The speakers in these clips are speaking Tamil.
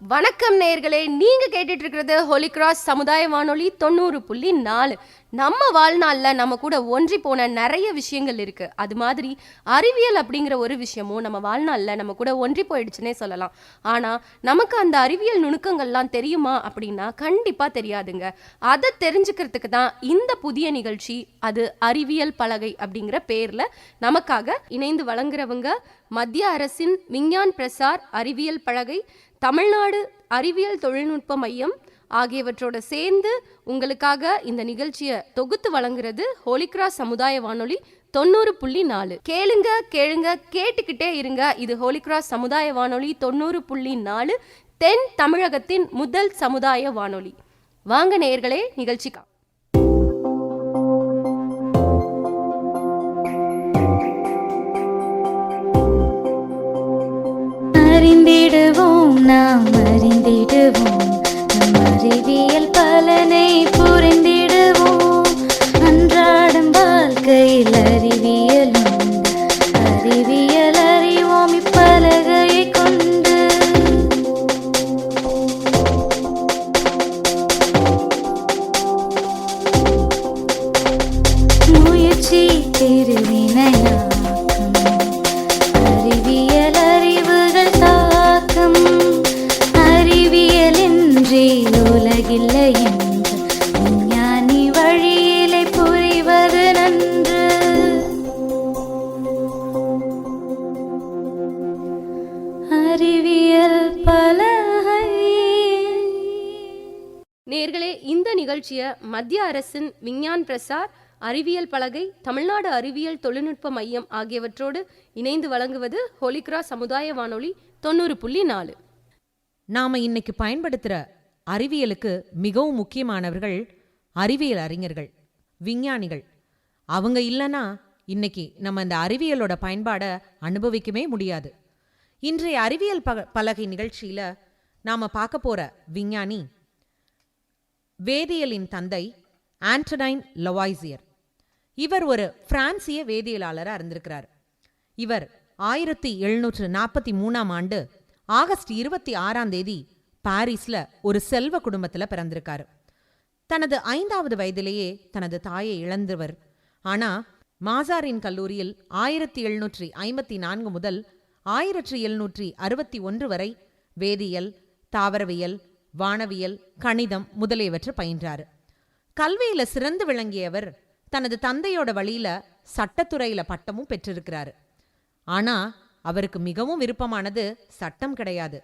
வணக்கம் நேயர்களே, நீங்க கேட்டுட்டு இருக்கிறது ஹோலி கிராஸ் சமுதாய வானொலி 90.4. நம்ம வாழ்நாளில் நம்ம கூட ஒன்றி போன நிறைய விஷயங்கள் இருக்கு. அது மாதிரி அறிவியல் அப்படிங்கிற ஒரு விஷயமும் நம்ம வாழ்நாளில் நம்ம கூட ஒன்றி போயிடுச்சுன்னே சொல்லலாம். ஆனா நமக்கு அந்த அறிவியல் நுணுக்கங்கள்லாம் தெரியுமா அப்படின்னா கண்டிப்பா தெரியாதுங்க. அதை தெரிஞ்சுக்கிறதுக்கு தான் இந்த புதிய நிகழ்ச்சி, அது அறிவியல் பலகை அப்படிங்கிற பேர்ல நமக்காக இணைந்து வழங்குறவங்க மத்திய அரசின் விஞ்ஞான் பிரசார் அறிவியல் பலகை, தமிழ்நாடு அறிவியல் தொழில்நுட்ப மையம் ஆகியவற்றோட சேர்ந்து உங்களுக்காக இந்த நிகழ்ச்சியை தொகுத்து வழங்குறது ஹோலி கிராஸ் சமுதாய வானொலி 90.4. கேளுங்க கேளுங்க கேட்டுக்கிட்டே இருங்க. இது ஹோலி கிராஸ் சமுதாய வானொலி 90.4, தென் தமிழகத்தின் முதல் சமுதாய வானொலி. வாங்க நேயர்களே, நிகழ்ச்சிக்கா. அறிந்திடுவோம், நாம் அறிந்திடுவோம், நம் அறிவியல் பலனை புரிந்திடுவோம். அன்றாடம் வாழ்க்கையில் அறிவியல் உண்டு, அறிவியல் அறிவோம் இப்பலகையை கொண்டு. முயற்சி திருவினையாக்கும், அறிவியல் அறிவுகள் தாக்கம், அறிவியலின்றி உலகில்லை என்று விஞ்ஞானி வழியிலே புரிவது நன்று. அறிவியல் பலகை. நேயர்களே, இந்த நிகழ்ச்சியை மத்திய அரசின் விஞ்ஞான் பிரசார் அறிவியல் பலகை, தமிழ்நாடு அறிவியல் தொழில்நுட்ப மையம் ஆகியவற்றோடு இணைந்து வழங்குவது ஹோலி கிராஸ் சமுதாய வானொலி 90.4. நாம இன்னைக்கு பயன்படுத்துற அறிவியலுக்கு மிகவும் முக்கியமானவர்கள் அறிவியல் அறிஞர்கள், விஞ்ஞானிகள். அவங்க இல்லைன்னா இன்னைக்கு நம்ம இந்த அறிவியலோட பயன்பாடை அனுபவிக்கவே முடியாது. இன்றைய அறிவியல் பலகை நிகழ்ச்சியில நாம பார்க்க போற விஞ்ஞானி வேதியியலின் தந்தை ஆண்டனைன் லவாய்சியர். இவர் ஒரு பிரான்சிய வேதியியலாளராக இருந்திருக்கிறார். இவர் 1743ஆம் ஆண்டு ஆகஸ்ட் 26 பாரிஸ்ல ஒரு செல்வ குடும்பத்தில் பிறந்திருக்காரு. தனது 5வது வயதிலேயே தனது தாயை இழந்தவர். ஆனா மாசாரின் கல்லூரியில் 1754 முதல் 1761 வரை வேதியியல், தாவரவியல், வானவியல், கணிதம் முதலியவற்றை பயின்றாரு. கல்வியில சிறந்து விளங்கியவர் தனது தந்தையோட வழியில சட்டத்துறையில பட்டமும் பெற்றிருக்கிறாரு. ஆனா அவருக்கு மிகவும் விருப்பமானது சட்டம் கிடையாது.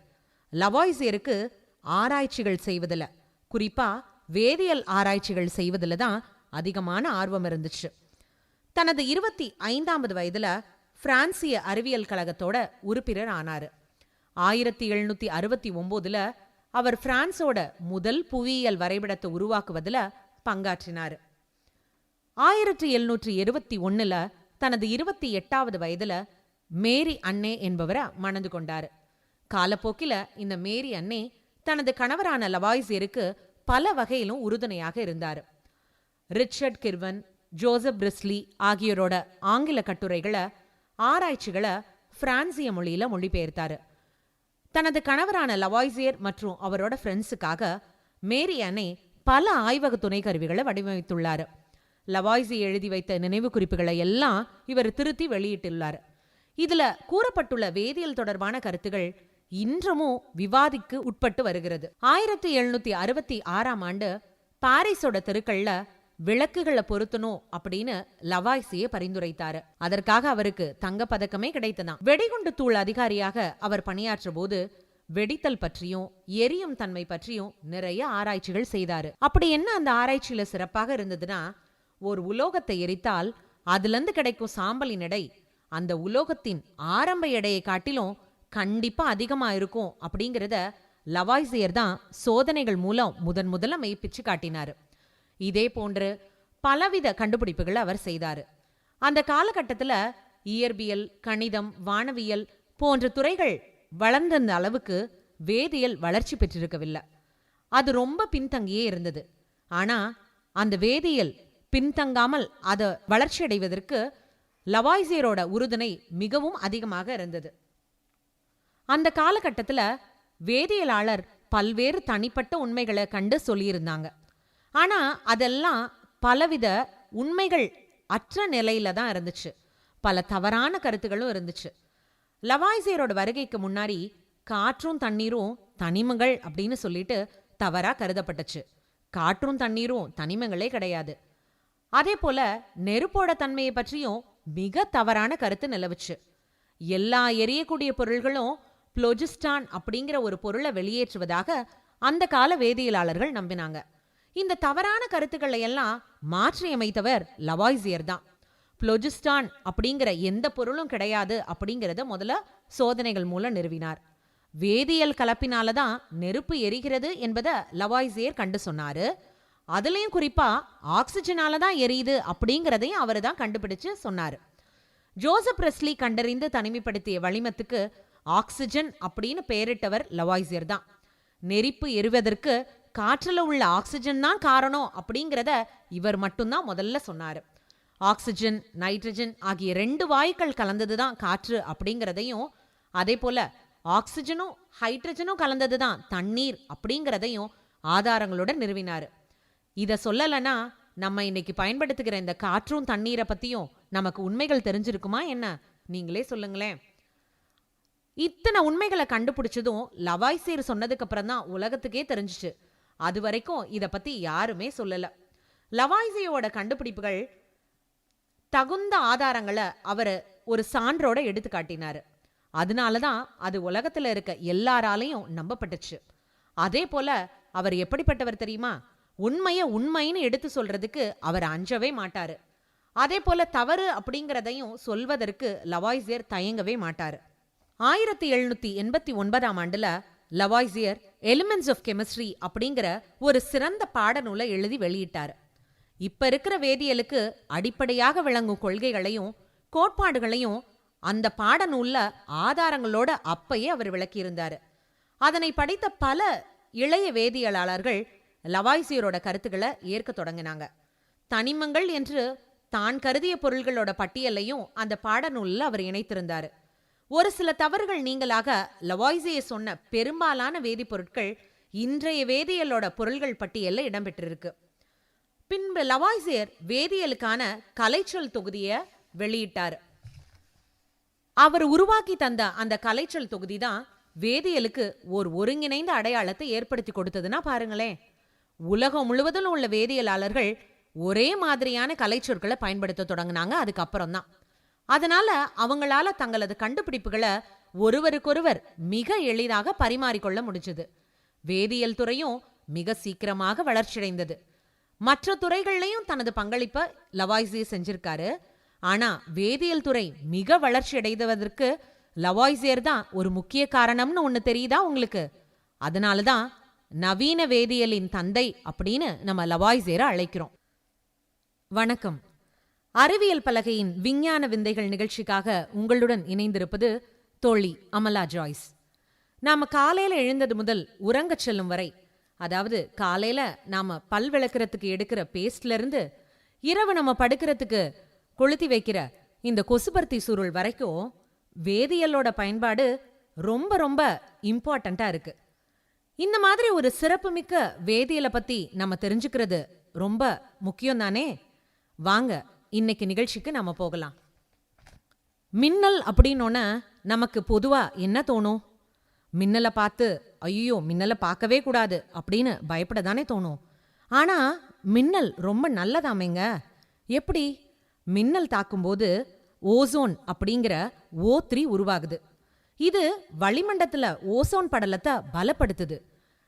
லவாய்சியருக்கு ஆராய்ச்சிகள் செய்வதில், குறிப்பா வேதியியல் ஆராய்ச்சிகள் செய்வதில் தான் அதிகமான ஆர்வம் இருந்துச்சு. தனது 25வது வயதுல பிரான்சிய அறிவியல் கழகத்தோட உறுப்பினர் ஆனாரு. 1769 அவர் பிரான்ஸோட முதல் புவியியல் வரைபடத்தை உருவாக்குவதில் பங்காற்றினார். 1771 தனது 28வது வயதுல மேரி அன்னே என்பவரை மணந்து கொண்டாரு. காலப்போக்கில இந்த மேரி அன்னே தனது கணவரான லவாய்சியருக்கு பல வகையிலும் உறுதுணையாக இருந்தார். ரிச்சர்ட் கிர்வன், ஜோசப் பிரிஸ்லி ஆகியோரோட ஆங்கில கட்டுரைகளை, ஆராய்ச்சிகளை பிரான்சிய மொழியில மொழிபெயர்த்தாரு. தனது கணவரான லவாய்சியர் மற்றும் அவரோட ஃப்ரெண்ட்ஸுக்காக மேரி அன்னே பல ஆய்வக துணை கருவிகளை வடிவமைத்துள்ளார். லவாய்சி எழுதி வைத்த நினைவு குறிப்புகளை எல்லாம் இவர் திருத்தி வெளியிட்டுள்ளார். இதுல கூறப்பட்டுள்ள வேதியியல் தொடர்பான கருத்துகள் இன்றமும் விவாதிக்கு உட்பட்டு வருகிறது. 1766ஆம் ஆண்டு பாரிஸோட தெருக்கள்ல விளக்குகளை பொருத்தணும் அப்படின்னு லவாய்சியை பரிந்துரைத்தாரு. அதற்காக அவருக்கு தங்க பதக்கமே கிடைத்ததாம். வெடிகுண்டு தூள் அதிகாரியாக அவர் பணியாற்ற போது வெடித்தல் பற்றியும் எரியும் தன்மை பற்றியும் நிறைய ஆராய்ச்சிகள் செய்தாரு. அப்படி என்ன அந்த ஆராய்ச்சியில சிறப்பாக இருந்ததுன்னா, ஒரு உலோகத்தை எரித்தால் அதுல இருந்து கிடைக்கும் சாம்பலின் எடை அந்த உலோகத்தின் ஆரம்ப எடையை காட்டிலும் கண்டிப்பா அதிகமா இருக்கும் அப்படிங்கிறத லவாய்சியர் தான் சோதனைகள் மூலம் முதல்ல மெய்ப்பிச்சு காட்டினாரு. இதே போன்று பலவித கண்டுபிடிப்புகள் அவர் செய்தாரு. அந்த காலகட்டத்தில் இயற்பியல், கணிதம், வானவியல் போன்ற துறைகள் வளர்ந்த அளவுக்கு வேதியியல் வளர்ச்சி பெற்றிருக்கவில்லை. அது ரொம்ப பின்தங்கியே இருந்தது. ஆனா அந்த வேதியியல் பின்தங்காமல் அதை வளர்ச்சி அடைவதற்கு லவாய்சியரோட உறுதுணை மிகவும் அதிகமாக இருந்தது. அந்த காலகட்டத்தில் வேதியியலாளர் பல்வேறு தனிப்பட்ட உண்மைகளை கண்டு சொல்லியிருந்தாங்க. ஆனா அதெல்லாம் பலவித உண்மைகள் அற்ற நிலையில தான் இருந்துச்சு. பல தவறான கருத்துகளும் இருந்துச்சு. லவாய்சியரோட வருகைக்கு முன்னாடி காற்றும் தண்ணீரும் தனிமங்கள் அப்படின்னு சொல்லிட்டு தவறா கருதப்பட்டுச்சு. காற்றும் தண்ணீரும் தனிமங்களே கிடையாது. அதே போல நெருப்போட தன்மையை பற்றியும் மிக தவறான கருத்து நிலவுச்சு. எல்லா எரியக்கூடிய பொருள்களும் புளோஜிஸ்டான் அப்படிங்கிற ஒரு பொருளை வெளியேற்றுவதாக அந்த கால வேதியியலாளர்கள் நம்பினாங்க. இந்த தவறான கருத்துக்களை எல்லாம் மாற்றியமைத்தவர் லவாய்சியர் தான். புளோஜிஸ்டான் அப்படிங்கிற எந்த பொருளும் கிடையாது அப்படிங்கிறத முதல்ல சோதனைகள் மூலம் நிறுவினார். வேதியியல் கலப்பினால தான் நெருப்பு எரிகிறது என்பதை லவாய்சியர் கண்டு சொன்னாரு. அதுலயும் குறிப்பா ஆக்சிஜனால தான் எரியுது அப்படிங்கிறதையும் அவரு தான் கண்டுபிடிச்சு சொன்னாரு. ஜோசப் பிரெஸ்லி கண்டறிந்து தனிமைப்படுத்திய வளிமத்துக்கு ஆக்சிஜன் அப்படின்னு பெயரிட்டவர் லவாய்சியர் தான். நெருப்பு எரிவதற்கு காற்றுல உள்ள ஆக்சிஜன் தான் காரணம் அப்படிங்கிறத இவர் மட்டும்தான் முதல்ல சொன்னாரு. ஆக்சிஜன், நைட்ரஜன் ஆகிய 2 வாயுக்கள் கலந்ததுதான் காற்று அப்படிங்கிறதையும், அதே போல ஆக்சிஜனும் ஹைட்ரஜனும் கலந்ததுதான் தண்ணீர் அப்படிங்கிறதையும் ஆதாரங்களோட நிறுவினாரு. இத சொல்லலன்னா நம்ம இன்னைக்கு பயன்படுத்துகிற இந்த காற்றும் தண்ணீரை பத்தியும் நமக்கு உண்மைகள் தெரிஞ்சிருக்குமா என்ன? நீங்களே சொல்லுங்களேன். இத்தனை உண்மைகளை கண்டுபிடிச்சதும் லவாய்சியர் சொன்னதுக்கு அப்புறம் தான் உலகத்துக்கே தெரிஞ்சிச்சு. அது வரைக்கும் இத பத்தி யாருமே சொல்லல. லவாய்சியோட கண்டுபிடிப்புகள் தகுந்த ஆதாரங்களை அவர் ஒரு சான்றோட எடுத்து காட்டினாரு. அதனாலதான் அது உலகத்துல இருக்க எல்லாராலையும் நம்பப்பட்டுச்சு. அதே போல அவர் எப்படிப்பட்டவர் தெரியுமா? உண்மைய உண்மைன்னு எடுத்து சொல்றதுக்கு அவர் அஞ்சவே மாட்டாரு. அதே போல தவறு அப்படிங்கிறதையும் சொல்வதற்கு லவாய்சியர் தயங்கவே மாட்டாரு. 1789ஆம் ஆண்டுல லவாய்சியர் எலிமெண்ட்ஸ் ஆஃப் கெமிஸ்ட்ரி அப்படிங்கிற ஒரு சிறந்த பாடநூலை எழுதி வெளியிட்டாரு. இப்ப இருக்கிற வேதியியலுக்கு அடிப்படையாக விளங்கும் கொள்கைகளையும் கோட்பாடுகளையும் அந்த பாடநூல்ல ஆதாரங்களோட அப்பயே அவர் விளக்கியிருந்தாரு. அதனை படித்த பல இளைய வேதியியலாளர்கள் லவாய்சியரோட கருத்துக்களை ஏற்க தொடங்கினாங்க. தனிமங்கள் என்று தான் கருதிய பொருள்களோட பட்டியலையும் அந்த பாடநூலில் அவர் இணைத்திருந்தாரு. ஒரு சில தவறுகள் நீங்களாக லவாய்சியர் சொன்ன பெரும்பாலான வேதிப்பொருட்கள் இன்றைய வேதியியலோட பொருள்கள் பட்டியலில் இடம்பெற்றிருக்கு. பின்பு லவாய்சியர் வேதியியலுக்கான கலைச்சொல் தொகுதியை வெளியிட்டார். அவர் உருவாக்கி தந்த அந்த கலைச்சொல் தொகுதி தான் வேதியியலுக்கு ஒரு ஒருங்கிணைந்த அடையாளத்தை ஏற்படுத்தி கொடுத்ததுன்னா பாருங்களேன். உலகம் முழுவதும் உள்ள வேதியியலாளர்கள் ஒரே மாதிரியான கலைச்சொற்களை பயன்படுத்த தொடங்கினாங்க அதுக்கப்புறம் தான். அதனால அவங்களால தங்களது கண்டுபிடிப்புகளை ஒருவருக்கொருவர் மிக எளிதாக பரிமாறிக்கொள்ள முடிஞ்சது. வேதியியல் துறையும் மிக சீக்கிரமாக வளர்ச்சியடைந்தது. மற்ற துறைகள்லையும் தனது பங்களிப்பை லவாய்சியர் செஞ்சிருக்காரு. ஆனா வேதியியல் துறை மிக வளர்ச்சி அடைவதற்கு லவாய்சியர் தான் ஒரு முக்கிய காரணம்னு ஒண்ணு தெரியுதா உங்களுக்கு? அதனாலதான் நவீன வேதியியலின் தந்தை அப்படின்னு நம்ம லவாய்சியரை அழைக்கிறோம். வணக்கம். அறிவியல் பலகையின் விஞ்ஞான விந்தைகள் நிகழ்ச்சிக்காக உங்களுடன் இணைந்திருப்பது தோழி அமலா ஜாய்ஸ். நாம காலையில எழுந்தது முதல் உறங்கச் செல்லும் வரை, அதாவது காலையில நாம பல் விளக்குறதுக்கு எடுக்கிற பேஸ்ட்ல இருந்து இரவு நம்ம படுக்கிறதுக்கு கொளுத்தி வைக்கிற இந்த கொசுபர்த்தி சுருள் வரைக்கும் வேதியியலோட பயன்பாடு ரொம்ப ரொம்ப இம்பார்ட்டண்டா இருக்கு. இந்த மாதிரி ஒரு சிறப்புமிக்க வேதியியலை பத்தி நம்ம தெரிஞ்சுக்கிறது ரொம்ப முக்கியம் தானே? வாங்க இன்னைக்கு நிகழ்ச்சிக்கு நம்ம போகலாம். மின்னல் அப்படின்னோன்னா நமக்கு பொதுவா என்ன தோணும்? மின்னலை பார்த்து ஐயோ மின்னலை பார்க்கவே கூடாது அப்படின்னு பயப்பட தானே தோணும். ஆனா மின்னல் ரொம்ப நல்லதாமேங்க. எப்படி? மின்னல் தாக்கும்போது ஓசோன் அப்படிங்கிற O3 உருவாகுது. இது வளிமண்டலத்துல ஓசோன் படலத்தை பலப்படுத்துது.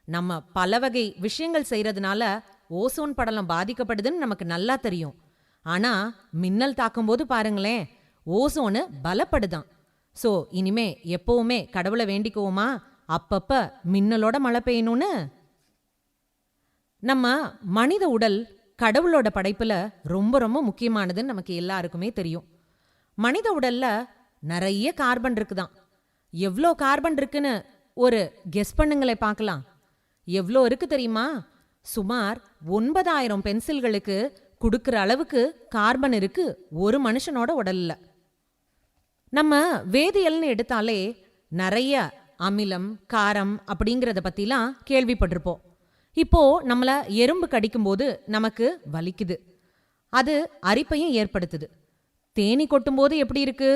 நம்ம பல வகை விஷயங்கள் செய்யறதுனால ஓசோன் படலம் பாதிக்கப்படுதுன்னு நமக்கு நல்லா தெரியும். ஆனா மின்னல் தாக்கும்போது பாருங்களேன், ஓசோனு பலப்படுதான். சோ இனிமே எப்பவுமே கடவுளை வேண்டிக்குவோமா அப்பப்ப மின்னலோட மழை பெய்யணும்னு? நம்ம மனித உடல் கடவுளோட படைப்புல ரொம்ப ரொம்ப முக்கியமானதுன்னு நமக்கு எல்லாருக்குமே தெரியும். மனித உடல்ல நிறைய கார்பன் இருக்குதான். எவ்வளோ கார்பன் இருக்குன்னு ஒரு கெஸ் பண்ணுங்களே பார்க்கலாம். எவ்வளோ இருக்கு தெரியுமா? சுமார் 9000 பென்சில்களுக்கு கொடுக்கிற அளவுக்கு கார்பன் இருக்கு ஒரு மனுஷனோட உடல்ல. நம்ம வேதியியல்னு எடுத்தாலே நிறைய அமிலம், காரம் அப்படிங்கிறத பத்திலாம் கேள்விப்பட்டிருப்போம். இப்போ நம்மள எறும்பு கடிக்கும்போது நமக்கு வலிக்குது, அது அரிப்பையும் ஏற்படுத்துது. தேனி கொட்டும்போது எப்படி இருக்கு?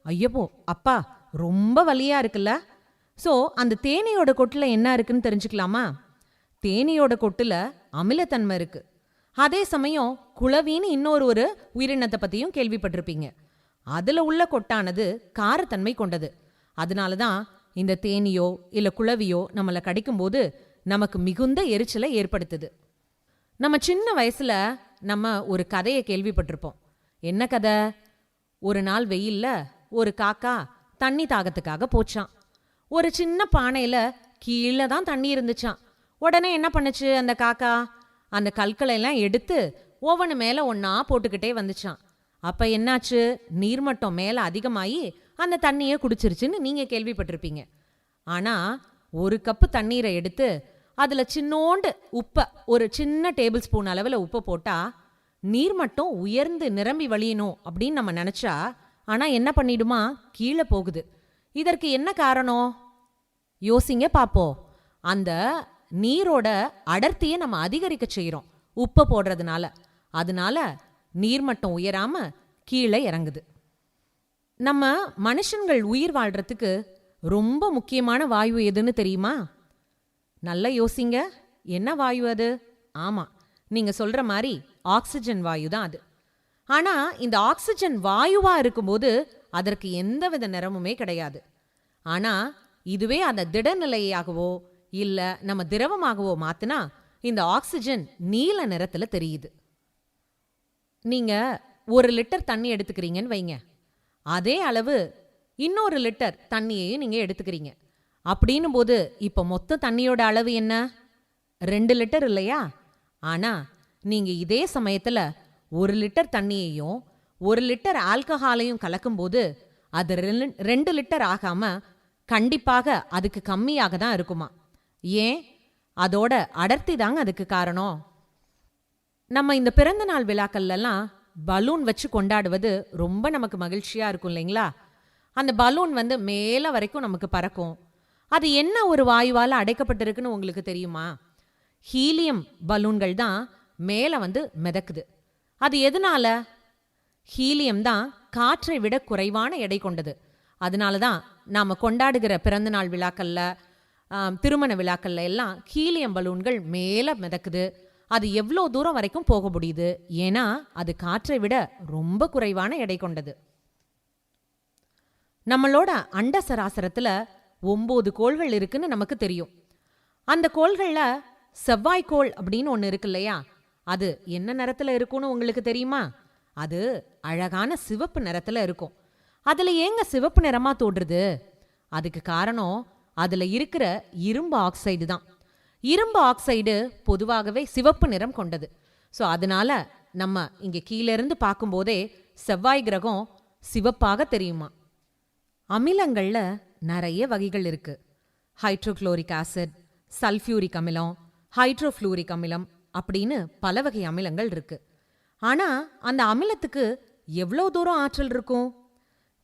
ஐயப்போ அப்பா ரொம்ப வலியா இருக்குல்ல. ஸோ அந்த தேனியோட கொட்டுல என்ன இருக்குன்னு தெரிஞ்சுக்கலாமா? தேனியோட கொட்டுல அமிலத்தன்மை இருக்கு. அதே சமயம் குளவின்னு இன்னொரு உயிரினத்தை பத்தியும் கேள்விப்பட்டிருப்பீங்க. அதுல உள்ள கொட்டானது காரத்தன்மை கொண்டது. அதனால தான் இந்த தேனியோ இல்ல குளவியோ நம்மளை கடிக்கும்போது நமக்கு மிகுந்த எரிச்சலை ஏற்படுத்துது. நம்ம சின்ன வயசுல நம்ம ஒரு கதையை கேள்விப்பட்டிருப்போம். என்ன கதை? ஒரு நாள் வெயில்ல ஒரு காக்கா தண்ணி தாகத்துக்காக போச்சான். ஒரு சின்ன பானையில கீழே தான் தண்ணி இருந்துச்சான். உடனே என்ன பண்ணுச்சு அந்த காக்கா? அந்த கற்களை எல்லாம் எடுத்து ஒவ்வொன்று மேல ஒன்னா போட்டுக்கிட்டே வந்துச்சான். அப்ப என்னாச்சு? நீர்மட்டம் மேல அதிகமாகி அந்த தண்ணியை குடிச்சிருச்சுன்னு நீங்க கேள்விப்பட்டிருப்பீங்க. ஆனா ஒரு கப்பு தண்ணீரை எடுத்து அதுல சின்னோண்டு உப்பை, ஒரு சின்ன டேபிள் ஸ்பூன் அளவுல உப்பை போட்டா நீர்மட்டம் உயர்ந்து நிரம்பி வழியணும் அப்படின்னு நம்ம நினைச்சா, ஆனா என்ன பண்ணிடுமா? கீழே போகுது. இதற்கு என்ன காரணம்? யோசிங்க பாப்போம். அந்த நீரோட அடர்த்தியை நம்ம அதிகரிக்க செய்யறோம் உப்பை போடுறதுனால. அதனால நீர்மட்டம் உயராம கீழே இறங்குது. நம்ம மனுஷங்கள் உயிர் வாழ்றதுக்கு ரொம்ப முக்கியமான வாயு எதுன்னு தெரியுமா? நல்லா யோசிங்க. என்ன வாயு அது? ஆமா, நீங்க சொல்ற மாதிரி ஆக்சிஜன் வாயு தான் அது. ஆனா இந்த ஆக்சிஜன் வாயுவா இருக்கும்போது அதற்கு எந்தவித நிறமுமே கிடையாது. ஆனா இதுவே அந்த திடநிலையாகவோ இல்ல நம்ம திரவமாகவோ மாத்தினா இந்த ஆக்சிஜன் நீல நிறத்துல தெரியுது. நீங்க 1 லிட்டர் தண்ணி எடுத்துக்கிறீங்கன்னு வைங்க. அதே அளவு இன்னொரு லிட்டர் தண்ணியையும் நீங்க எடுத்துக்கிறீங்க. அப்படின்னும் போது இப்ப மொத்த தண்ணியோட அளவு என்ன? 2 லிட்டர் இல்லையா? ஆனா நீங்க இதே சமயத்துல 1 லிட்டர் தண்ணியையும் 1 லிட்டர் ஆல்கஹாலையும் கலக்கும்போது அது 2 லிட்டர் ஆகாம கண்டிப்பாக அதுக்கு கம்மியாக தான் இருக்குமா. ஏன்? அதோட அடர்த்தி தாங்க அதுக்கு காரணம். நம்ம இந்த பிறந்த நாள் விழாக்கள்லாம் பலூன் வச்சு கொண்டாடுவது ரொம்ப நமக்கு மகிழ்ச்சியா இருக்கும் இல்லைங்களா? அந்த பலூன் மேல வரைக்கும் நமக்கு பறக்கும். அது என்ன ஒரு வாயுவால அடைக்கப்பட்டிருக்குன்னு உங்களுக்கு தெரியுமா? ஹீலியம் பலூன்கள் தான் மேல மிதக்குது. அது எதனால? ஹீலியம் தான் காற்றை விட குறைவான எடை கொண்டது. அதனால தான் நாம கொண்டாடுகிற பிறந்தநாள் விழாக்கள்ல, திருமண விழாக்கள்ல எல்லாம் ஹீலியம் பலூன்கள் மேல மிதக்குது. அது எவ்வளோ தூரம் வரைக்கும் போக முடியுது? ஏன்னா அது காற்றை விட ரொம்ப குறைவான எடை கொண்டது. நம்மளோட அண்ட சராசரத்துல 9 கோள்கள் இருக்குன்னு நமக்கு தெரியும். அந்த கோள்கள்ல செவ்வாய்க்கோள் அப்படின்னு ஒன்று இருக்கு இல்லையா? அது என்ன நிறத்துல இருக்கும்னு உங்களுக்கு தெரியுமா? அது அழகான சிவப்பு நிறத்துல இருக்கும். அதுல ஏங்க சிவப்பு நிறமா தோன்றுது? அதுக்கு காரணம் அதுல இருக்கிற இரும்பு ஆக்சைடு தான். இரும்பு ஆக்சைடு பொதுவாகவே சிவப்பு நிறம் கொண்டது. ஸோ அதனால நம்ம இங்க கீழே இருந்து பார்க்கும்போதே செவ்வாய் கிரகம் சிவப்பாக தெரியுமா. அமிலங்கள்ல நிறைய வகைகள் இருக்கு. ஹைட்ரோக்ளோரிக் ஆசிட், சல்ஃபியூரிக் அமிலம், ஹைட்ரோஃப்ளூரிக் அமிலம் அப்படின்னு பல வகை அமிலங்கள் இருக்கு. ஆனா அந்த அமிலத்துக்கு எவ்வளோ தூரம் ஆற்றல் இருக்கும்?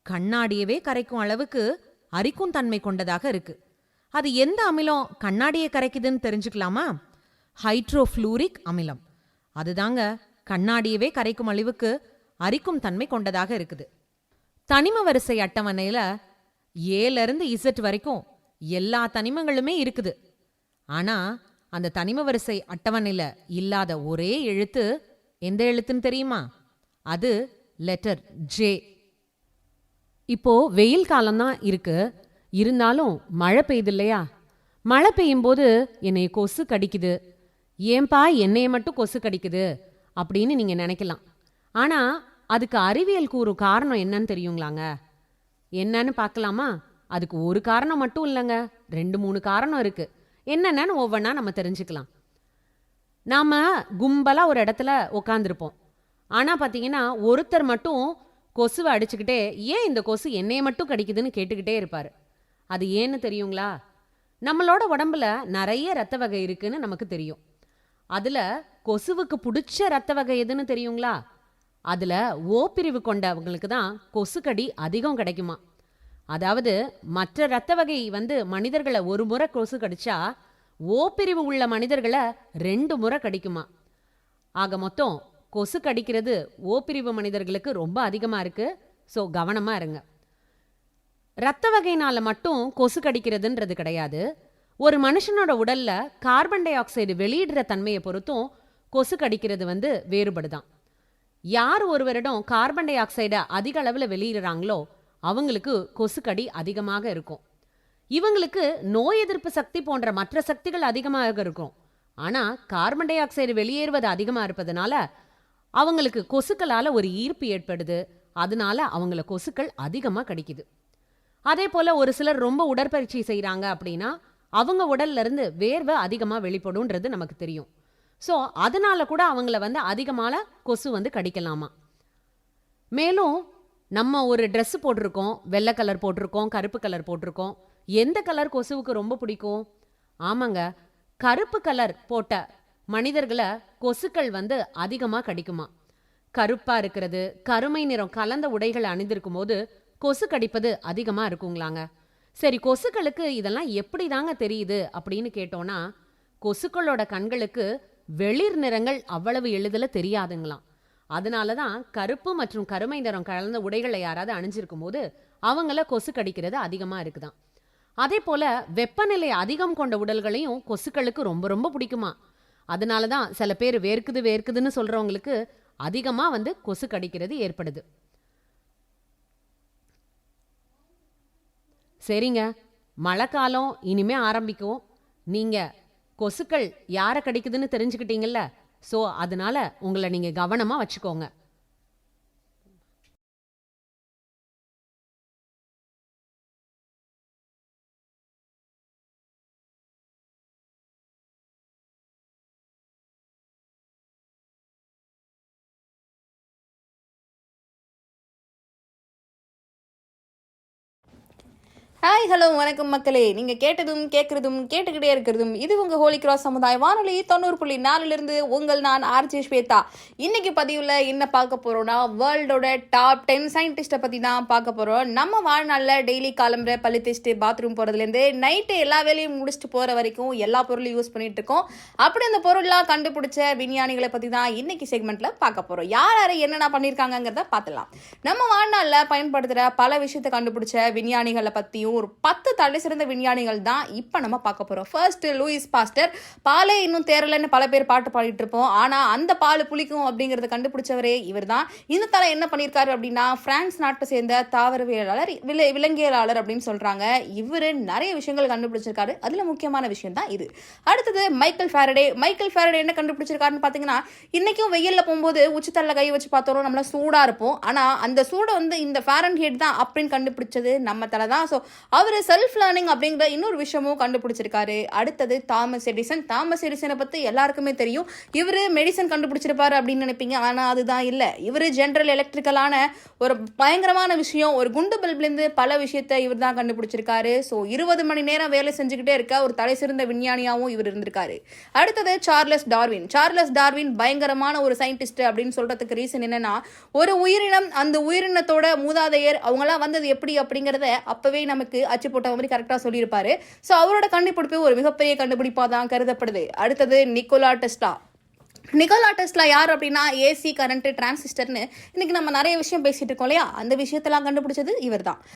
கண்ணாடியவே கரைக்கும் அளவுக்கு அரிக்கும் தன்மை கொண்டதாக இருக்கு. அது எந்த அமிலம் கண்ணாடியை கரைக்குதுன்னு தெரிஞ்சுக்கலாமா? ஹைட்ரோஃப்ளூரிக் அமிலம். அதுதாங்க கண்ணாடியவே கரைக்கும் அளவுக்கு அரிக்கும் தன்மை கொண்டதாக இருக்குது. தனிம வரிசை அட்டவணையில ஏல இருந்து இசட் வரைக்கும் எல்லா தனிமங்களுமே இருக்குது. ஆனா அந்த தனிம வரிசை அட்டவணையில இல்லாத ஒரே எழுத்து எந்த எழுத்துன்னு தெரியுமா? அது லெட்டர் ஜே. இப்போ வெயில் காலம்தான் இருக்கு, இருந்தாலும் மழை பெய்யுது இல்லையா? மழை பெய்யும் போது என்னை கொசு கடிக்குது. ஏன்பா என்னைய மட்டும் கொசு கடிக்குது அப்படின்னு நீங்க நினைக்கலாம். ஆனா அதுக்கு அறிவியல் கூறும் காரணம் என்னன்னு தெரியுங்களாங்க? என்னன்னு பார்க்கலாமா? அதுக்கு ஒரு காரணம் மட்டும் இல்லைங்க, 2-3 காரணம் இருக்கு. என்னென்னு ஒவ்வொன்றா நம்ம தெரிஞ்சுக்கலாம். நாம கும்பலா ஒரு இடத்துல உக்காந்துருப்போம். ஆனா பாத்தீங்கன்னா ஒருத்தர் மட்டும் கொசுவை அடிச்சுக்கிட்டே, ஏன் இந்த கொசு என்னைய மட்டும் கடிக்குதுன்னு கேட்டுக்கிட்டே இருப்பாரு. அது ஏன்னு தெரியுங்களா? நம்மளோட உடம்புல நிறைய ரத்த வகை இருக்குன்னு நமக்கு தெரியும். அதுல கொசுவுக்கு பிடிச்ச ரத்த வகை எதுன்னு தெரியுங்களா? அதுல ஓ பிரிவு கொண்டவங்களுக்கு தான் கொசுக்கடி அதிகம் கிடைக்குமா. அதாவது மற்ற இரத்த வகை மனிதர்களை ஒரு முறை கொசு கடிச்சா ஓ பிரிவு உள்ள மனிதர்களை 2 முறை கடிக்குமா. ஆக மொத்தம் கொசு கடிக்கிறது ஓ பிரிவு மனிதர்களுக்கு ரொம்ப அதிகமா இருக்கு. ஸோ கவனமா இருங்க. இரத்த வகையினால மட்டும் கொசு கடிக்கிறதுன்றது கிடையாது. ஒரு மனுஷனோட உடல்ல கார்பன் டை ஆக்சைடு வெளியிடுற தன்மையை பொறுத்தும் கொசு கடிக்கிறது வேறுபடுதான். யார் ஒருவரிடம் கார்பன் டை ஆக்சைடை அதிக அளவில் வெளியிடுறாங்களோ அவங்களுக்கு கொசுக்கடி அதிகமாக இருக்கும். இவங்களுக்கு நோய் எதிர்ப்பு சக்தி போன்ற மற்ற சக்திகள் அதிகமாக இருக்கும். ஆனால் கார்பன் டை ஆக்சைடு வெளியேறுவது அதிகமாக இருப்பதனால அவங்களுக்கு கொசுக்களால் ஒரு ஈர்ப்பு ஏற்படுது. அதனால அவங்கள கொசுக்கள் அதிகமாக கடிக்குது. அதே போல் ஒரு சிலர் ரொம்ப உடற்பயிற்சி செய்கிறாங்க அப்படின்னா அவங்க உடல்ல இருந்து வேர்வை அதிகமாக வெளிப்படும்ன்றது நமக்கு தெரியும். ஸோ அதனால கூட அவங்கள அதிகமான கொசு கடிக்கலாமா. மேலும் நம்ம ஒரு ட்ரெஸ் போட்டிருக்கோம், வெள்ளை கலர் போட்டிருக்கோம், கருப்பு கலர் போட்டிருக்கோம். எந்த கலர் கொசுவுக்கு ரொம்ப பிடிக்கும்? ஆமாங்க, கருப்பு கலர் போட்ட மனிதர்களை கொசுக்கள் அதிகமாக கடிக்குமா. கருப்பா இருக்கிறது, கருமை நிறம் கலந்த உடைகளை அணிந்திருக்கும் போது கொசு கடிப்பது அதிகமாக இருக்குங்களாங்க. சரி, கொசுக்களுக்கு இதெல்லாம் எப்படி தாங்க தெரியுது அப்படின்னு கேட்டோன்னா, கொசுக்களோட கண்களுக்கு வெளிர் நிறங்கள் அவ்வளவு எளிதில் தெரியாதுங்களாம். அதனால தான் கருப்பு மற்றும் கருமை நிறம் கலந்த உடைகளை யாராவது அணிஞ்சிருக்கும் போது அவங்கள கொசு கடிக்கிறது அதிகமாக இருக்குதான். அதே போல வெப்பநிலை அதிகம் கொண்ட உடல்களையும் கொசுக்களுக்கு ரொம்ப ரொம்ப பிடிக்குமா. அதனால தான் சில பேர் வேர்க்குதுன்னு சொல்றவங்களுக்கு அதிகமாக கொசு கடிக்கிறது ஏற்படுது. சரிங்க, மழை காலம் இனிமே ஆரம்பிக்கும். நீங்க கொசுக்கள் யாரை கடிக்குதுன்னு தெரிஞ்சுக்கிட்டீங்கல்ல. ஸோ அதனால உங்களை நீங்க கவனமா வச்சுக்கோங்க. ஹாய் ஹலோ வணக்கம் மக்களே. நீங்கள் கேட்டதும் கேட்குறதும் கேட்டுக்கிட்டே இருக்கிறதும் இது உங்கள் ஹோலி கிராஸ் சமுதாய வானொலி 90.4 உங்கள் நான் ஆர்ஜே ஸ்வேதா. இன்னைக்கு பதிவில் என்ன பார்க்க போகிறோன்னா, வேர்ல்டோட டாப் 10 சயின்டிஸ்ட்டை பற்றி தான் பார்க்க போகிறோம். நம்ம வாழ்நாளில் டெய்லி காலம்புற பல்லு தேய்ச்சிட்டு பாத்ரூம் போகிறதுலேருந்து நைட்டு எல்லா வேலையும் முடிச்சுட்டு போகிற வரைக்கும் எல்லா பொருளையும் யூஸ் பண்ணிட்டு இருக்கோம். அப்படி அந்த பொருள்லாம் கண்டுபிடிச்ச விஞ்ஞானிகளை பற்றி தான் இன்னைக்கு செக்மெண்ட்டில் பார்க்க போகிறோம். யார் யார் என்னென்ன பண்ணியிருக்காங்கிறத பார்த்துலாம். நம்ம வாழ்நாளில் பயன்படுத்துகிற பல விஷயத்தை கண்டுபிடிச்ச விஞ்ஞானிகளை பற்றியும் ஒரு 10 தலை சிறந்த விஞ்ஞானிகள் தான் இப்போ நம்ம பார்க்க போகிறோம். First Louis Pasteur. பாலே இன்னும் தேரலன்னு பல பேர் பாட்டு பாடிட்டு இருப்போம். ஆனால் அந்த பால் புளிக்கும் அப்படிங்கிறத கண்டுபிடிச்சவரே இவர் தான். இந்த தலை என்ன பண்ணியிருக்காரு அப்படின்னா, பிரான்ஸ் நாட்டை சேர்ந்த தாவரவியலாளர், விலங்கியலாளர் அப்படின்னு சொல்றாங்க. இவர் நிறைய விஷயங்கள் கண்டுபிடிச்சிருக்காரு. அதுல முக்கியமான விஷயம் தான் இது. அடுத்தது மைக்கேல் ஃபாரடே. மைக்கேல் ஃபாரடே என்ன கண்டுபிடிச்சிருக்காருன்னு பார்த்தீங்கன்னா, இன்னைக்கும் வெயில்ல போகும்போது உச்சத்தல்ல கை வச்சு பார்த்தோம் நம்மள சூடா இருப்போம். ஆனால் அந்த சூடை இந்த ஃபாரன்ஹீட் தான் அப்படின்னு கண்டுபிடிச்சது நம்ம தலை தான். ஸோ அவர் செல்ஃப் லேர்னிங் அப்படிங்கிற இன்னொரு விஷயமும் கண்டுபிடிச்சிருக்காரு. அடுத்தது தாமஸ் எடிசன். தாமஸ் எடிசனை பற்றி எல்லாருக்குமே தெரியும். இவர் மெடிசன் கண்டுபிடிச்சிருப்பாரு அப்படின்னு நினைப்பீங்க, ஆனால் அதுதான் இல்லை. இவர் ஜென்ரல் எலக்ட்ரிக்கலான ஒரு பயங்கரமான விஷயம், ஒரு குண்டு பல்ப்லேருந்து பல விஷயத்தை இவர் தான் கண்டுபிடிச்சிருக்காரு. ஸோ 20 மணி நேரம் வேலை செஞ்சுக்கிட்டே இருக்க ஒரு தலை சிறந்த விஞ்ஞானியாகவும் இவர் இருந்திருக்காரு. அடுத்தது சார்லஸ் டார்வின். சார்லஸ் டார்வின் பயங்கரமான ஒரு சயின்டிஸ்ட் அப்படின்னு சொல்றதுக்கு ரீசன் என்னன்னா, ஒரு உயிரினம், அந்த உயிரினத்தோட மூதாதையர் அவங்களாம் வந்தது எப்படி அப்படிங்கிறத அப்பவே நமக்கு அச்சு போட்ட மாதிரி கரெக்டா சொல்லியிருப்பாரு. ஸோ அவரோட கண்டுபிடிப்பு ஒரு மிகப்பெரிய கண்டுபிடிப்பா தான் கருதப்படுது. அடுத்தது நிக்கோலா டெஸ்லா. நிக்கோலா டெஸ்லா யார் அப்படின்னா, ஏசி கரண்ட் டிரான்சிஸ்டர்னு இன்னைக்கு நம்ம நிறைய விஷயம் பேசிட்டு இருக்கோம் இல்லையா, அந்த விஷயத்தெல்லாம் கண்டுபிடிச்சது இவர் தான்.